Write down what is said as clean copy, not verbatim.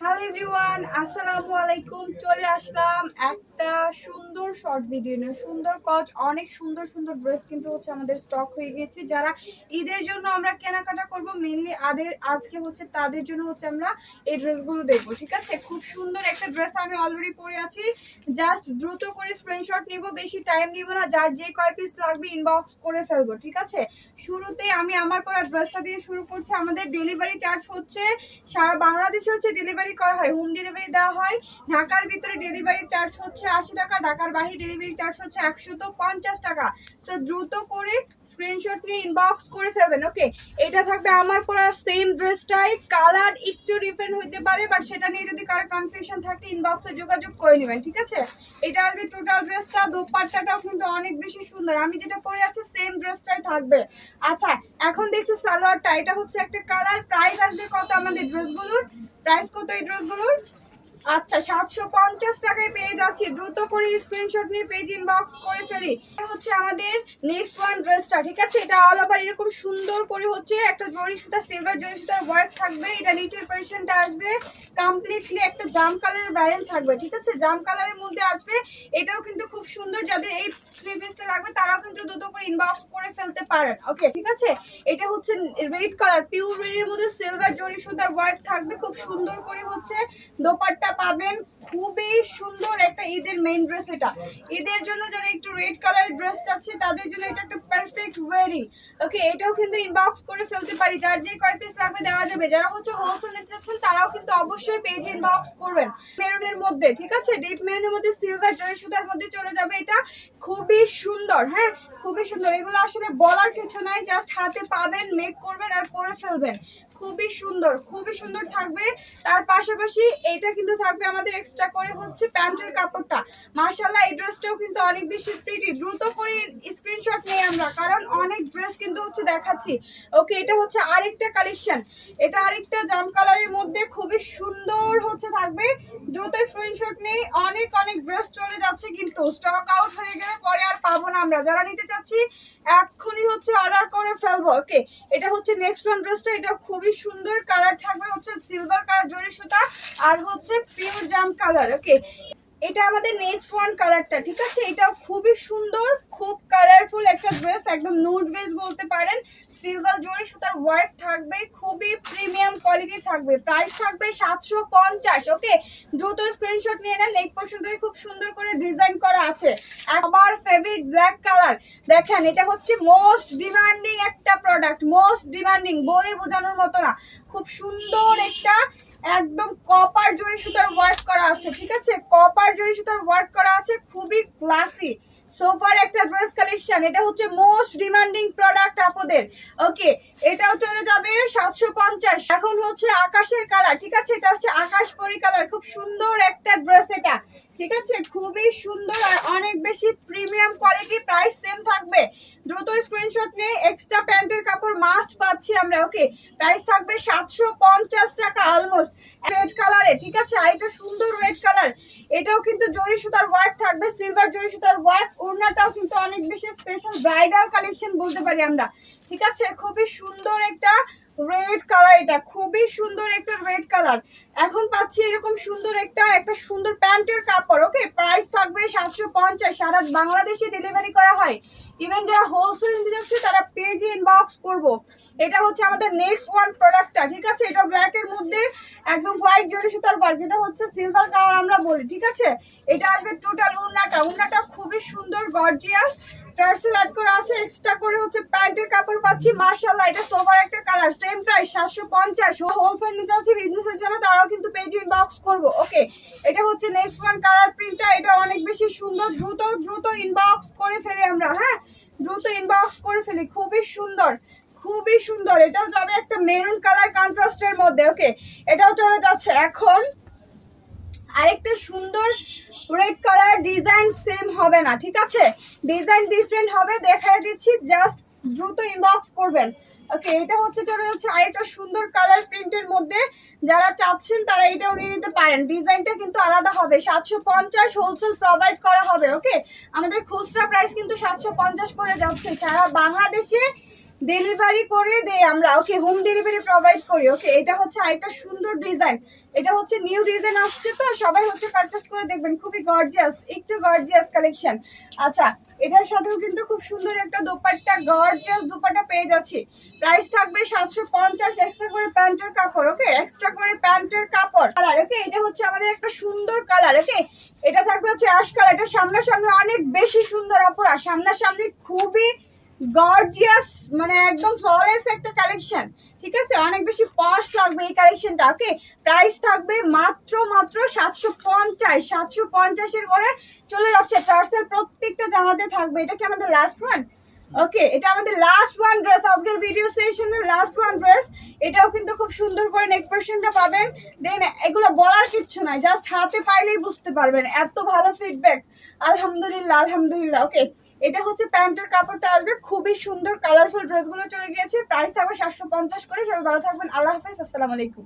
Hello everyone, আসসালামু আলাইকুম। চলে আসলাম একটা সুন্দর শর্ট ভিডিও নিয়ে। সুন্দর অনেক সুন্দর সুন্দর ড্রেস কিন্তু হচ্ছে আমাদের স্টক হয়ে গিয়েছে। যারা ঈদের জন্য আমরা কেনাকাটা করব মেইনলি আজকে হচ্ছে তাদের জন্য হচ্ছে আমরা এই ড্রেসগুলো দেখবো। ঠিক আছে, খুব সুন্দর একটা ড্রেস আমি অলরেডি পরে আছি। জাস্ট দ্রুত করে স্ক্রিনশট নিব, বেশি টাইম নিব না। যার যে কয় পিস লাগবে ইনবক্স করে ফেলবো। ঠিক আছে, শুরুতে আমি আমার পরা ড্রেসটা দিয়ে শুরু করছি। আমাদের ডেলিভারি চার্জ হচ্ছে সারা বাংলাদেশে হচ্ছে ডেলিভারি করা হয়, হোম ডেলিভারি দেওয়া হয়। ঢাকার ভিতরে ডেলিভারি চার্জ হচ্ছে 80 টাকা, ঢাকার বাহিরে ডেলিভারি চার্জ হচ্ছে 150 টাকা। সো দ্রুত করে স্ক্রিনশট নিয়ে ইনবক্স করে ফেলবেন। ওকে, এটা থাকবে আমার পরা সেম ড্রেসটাই, কালার একটু ডিফারেন্ট হইতে পারে, বাট সেটা নিয়ে যদি কারো কনফিউশন থাকে ইনবক্সে যোগাযোগ করে নেবেন। ঠিক আছে, এটা আসবে টোটাল ড্রেসটা। দোপাট্টাটাও কিন্তু অনেক বেশি সুন্দর, আমি যেটা পরে আছি সেম ড্রেসটাই থাকবে। আচ্ছা, এখন দেখছি সালোয়ারটা, এটা হচ্ছে একটা কালার। প্রাইস আসবে কত আমাদের ড্রেসগুলোর? প্রাইস কত এই ড্রেসগুলোর? আচ্ছা, 750 টাকায় পেয়ে যাচ্ছি। দ্রুত করে স্ক্রিনশট নিয়ে পেজ ইনবক্স করে ফেলি। এটা হচ্ছে আমাদের নেক্সট ওয়ান ড্রেসটা। ঠিক আছে, এটা অল ওভার এরকম সুন্দর করে হচ্ছে একটা জরি সুতা, সিলভার জরি সুতার ওয়ার্ক থাকবে। এটা নিচের পোরশনটা আসবে কমপ্লিটলি একটা জাম কালারের ভ্যারিয়েন্ট থাকবে। ঠিক আছে, জাম কালারের মধ্যে আসবে। এটাও কিন্তু খুব সুন্দর। যাদের এই থ্রি পিসটা লাগবে তারাও কিন্তু দ্রুত করে ইনবক্স করে ফেলতে পারেন। ওকে, ঠিক আছে, এটা হচ্ছে রেড কালার, পিওর রেডের মধ্যে সিলভার জরি সুতার ওয়ার্ক থাকবে। খুব সুন্দর করে হচ্ছে দোপাট্টা পাবেন। খুবই সুন্দর একটা ঈদের মেইন ড্রেস। এটা ঈদের জন্য যারা একটু রেড কালার ড্রেস চাচ্ছে তাদের জন্য এটা একটা পারফেক্ট ওয়ারিং। ওকে, এটাও কিন্তু ইনবক্স করে ফেলতে পারি, যার যে কয় পিস লাগবে দেওয়া যাবে। যারা হচ্ছে হোলসেল নিতে চাচ্ছেন তারাও কিন্তু অবশ্যই পেজ ইনবক্স করবেন। মেরুনের মধ্যে, ঠিক আছে, ডিপ মেরুনের মধ্যে সিলভার জরি সুতার মধ্যে চলে যাবে। এটা খুবই সুন্দর, হ্যাঁ খুবই সুন্দর। এগুলো আসলে বলার কিছু নাই, জাস্ট হাতে পাবেন, মেক করবেন আর পরে ফেলবেন। খুবই সুন্দর, খুবই সুন্দর থাকবে। তার পাশাপাশি এটা কিন্তু থাকবে আমাদের এক্সট্রা করে হচ্ছে প্যান্টের কাপড়টা। মাশাআল্লাহ, এই ড্রেসটাও কিন্তু অনেক বেশি প্রিটি। দ্রুত করে স্ক্রিনশট নেই আমরা, কারণ অনেক ড্রেস কিন্তু হচ্ছে দেখাচ্ছি। ওকে, এটা হচ্ছে আরেকটা কালেকশন। এটা আরেকটা জাম কালারের মধ্যে খুবই সুন্দর হচ্ছে থাকবে। দ্রুত স্ক্রিনশট নেই, অনেক অনেক ড্রেস চলে যাচ্ছে, কিন্তু স্টক আউট হয়ে গেলে পরে আর পাবো না আমরা। যারা নিতে চাচ্ছি এক্ষুনি হচ্ছে অর্ডার করে ফেলবো। ওকে, এটা হচ্ছে নেক্সট ওয়ান ড্রেসটা। এটা খুবই সুন্দর, কালার থাকবে হচ্ছে সিলভার কালার জরি সুতা আর হচ্ছে পিওর জাম কালার। ওকে, এটা আমাদের নেক্সট ওয়ান কালারটা। ঠিক আছে, এটাও খুবই সুন্দর, খুব কালারফুল একটা ড্রেস, একদম নুড ড্রেস বলতে পারেন। সিলভার জরি সুতার ওয়ার্ক থাকবে, খুবই প্রিমিয়াম কোয়ালিটি থাকবে। প্রাইস থাকবে 750। ওকে, দ্রুত স্ক্রিনশট নিয়ে নেন। নেক পোরশন থেকে খুব সুন্দর করে ডিজাইন করা আছে। আমার ফেভারিট ব্ল্যাক কালার। দেখেন, এটা হচ্ছে মোস্ট ডিমান্ডিং একটা প্রোডাক্ট, মোস্ট ডিমান্ডিং বলে বোঝানোর মতো না। খুব সুন্দর একটা একদম কপার জরি সুতার ওয়ার্ক করা আছে। ঠিক আছে, কপার জরি সুতার ওয়ার্ক করা আছে, খুবই ক্লাসি সোফার একটা ড্রেস কালেকশন। এটা হচ্ছে মোস্ট ডিমান্ডিং প্রোডাক্ট আপনাদের। ওকে, এটাও চলে যাবে 750। এখন হচ্ছে আকাশের কালার। ঠিক আছে, এটা হচ্ছে আকাশ পরি কালার, খুব সুন্দর একটা ড্রেস এটা। ঠিক আছে, খুবই সুন্দর আর অনেক বেশি প্রিমিয়াম কোয়ালিটি। প্রাইস সেম থাকবে। দ্রুত স্ক্রিনশট নিয়ে এক্সট্রা প্যান্টের কাপড় মাস্ট পাচ্ছি আমরা। ওকে, প্রাইস থাকবে 750 টাকা অলমোস্ট। রেড কালারে, ঠিক আছে, আর এটা সুন্দর রেড কালার। এটাও কিন্তু জরি সুতার ওয়ার্ক থাকবে, সিলভার জরি সুতার ওয়ার্ক। ওড়নাটাও কিন্তু অনেক বেশি স্পেশাল ব্রাইডাল কালেকশন বলতে পারি আমরা। ঠিক আছে, খুবই সুন্দর একটা রেড কালার। এটা খুবই সুন্দর একটা রেড কালার। এখন পাচ্ছি এরকম সুন্দর একটা সুন্দর প্যান্টের কাপড়। ওকে, প্রাইস থাকবে 750। সারা বাংলাদেশে ডেলিভারি করা হয়। ইভেন যারা হোলসেল নিতে যাচ্ছে তারা পেজে ইনবক্স করব। এটা হচ্ছে আমাদের নেক্সট ওয়ান প্রোডাক্টটা। ঠিক আছে, এটা ব্ল্যাকের মধ্যে একদম হোয়াইট জরি সুতার ওয়ার্ক, যেটা হচ্ছে সিলভার কালার আমরা বলি। ঠিক আছে, এটা আসবে টোটাল ওড়নাটা খুবই সুন্দর গর্জিয়াস টার্সেল অ্যাড করা আছে। এক্সট্রা করে হচ্ছে প্যান্টের কাপড় পাচ্ছি। মাশাআল্লাহ, এটা সোভার একটা কালার। Same price 750। হোলসেল নিতে আছে বিজনেসের জন্য তারাও কিন্তু পেজে ইনবক্স করব। ওকে, এটা হচ্ছে নেক্সট ওয়ান কালার প্রিন্টটা। এটা অনেক বেশি সুন্দর। দ্রুত দ্রুত ইনবক্স করে ফেলি আমরা, হ্যাঁ দ্রুত ইনবক্স করে ফেলি। খুবই সুন্দর, খুবই সুন্দর। এটাও যাবে একটা মেরুন কালার কন্ট্রাস্টের মধ্যে। ওকে, এটাও চলে যাচ্ছে। এখন আরেকটা সুন্দর রেড কালার, ডিজাইন সেম হবে না। ঠিক আছে, ডিজাইন ডিফারেন্ট হবে, দেখাই দিচ্ছি, জাস্ট দ্রুত ইনবক্স করবেন। ওকে, এটা হচ্ছে চলে যাচ্ছে আরেকটা সুন্দর কালার প্রিন্টের মধ্যে। যারা চাচ্ছেন তারা এটাও নিয়ে নিতে পারেন। ডিজাইনটা কিন্তু আলাদা হবে। 750 হোলসেল প্রোভাইড করা হবে। ওকে, আমাদের খুচরা প্রাইস কিন্তু 750 করে যাচ্ছে। সারা বাংলাদেশে ডেলিভারি করে দেই আমরা, ওকে হোম ডেলিভারি প্রোভাইড করি। ওকে, এটা হচ্ছে আরেকটা সুন্দর ডিজাইন, এটা হচ্ছে নিউ ডিজাইন আসছে তো সবাই হচ্ছে পারচেজ করে দেখবেন, খুবই গর্জিয়াস, একটু গর্জিয়াস কালেকশন। আচ্ছা, এটার সাথেও কিন্তু খুব সুন্দর একটা দোপাট্টা, গর্জিয়াস দোপাট্টা পেয়ে যাচ্ছি। প্রাইস থাকবে 750, এক্সট্রা করে প্যান্টের কাপড়। ওকে, এক্সট্রা করে প্যান্টের কাপড়। কালার, ওকে, এটা হচ্ছে আমাদের একটা সুন্দর কালার। ওকে, এটা থাকবে হচ্ছে অ্যাশ কালার। এটা সামনাসামনি অনেক বেশি সুন্দর অপরা, সামনাসামনি খুবই গর্জিয়াস, মানে একদম ফ্ললেস একটা কালেকশন। ঠিক আছে, অনেক বেশি পশ লাগবে এই কালেকশনটা। ওকে, প্রাইস থাকবে মাত্র 750, 750-এর করে চলে যাচ্ছে। টার্সেল প্রত্যেকটা জামাতে থাকবে। এটা কি আমাদের লাস্ট ওয়ান? ওকে, এটা আমাদের লাস্ট ওয়ান ড্রেস, আজকের ভিডিও সেশনের লাস্ট ওয়ান ড্রেস। এটাও কিন্তু খুব সুন্দর করে নেক পোরশনটা পাবেন। দেন এগুলো বলার কিচ্ছু নাই, জাস্ট হাতে পাইলেই বুঝতে পারবেন, এত ভালো ফিডব্যাক। আলহামদুলিল্লাহ, আলহামদুলিল্লাহ। ওকে, এটা হচ্ছে প্যান্টের কাপড়টা আসবে, খুবই সুন্দর কালারফুল ড্রেসগুলো চলে গিয়েছে। প্রাইস থাকবে 750 করে। সবাই ভালো থাকবেন, আল্লাহ হাফেজ, আসসালামু আলাইকুম।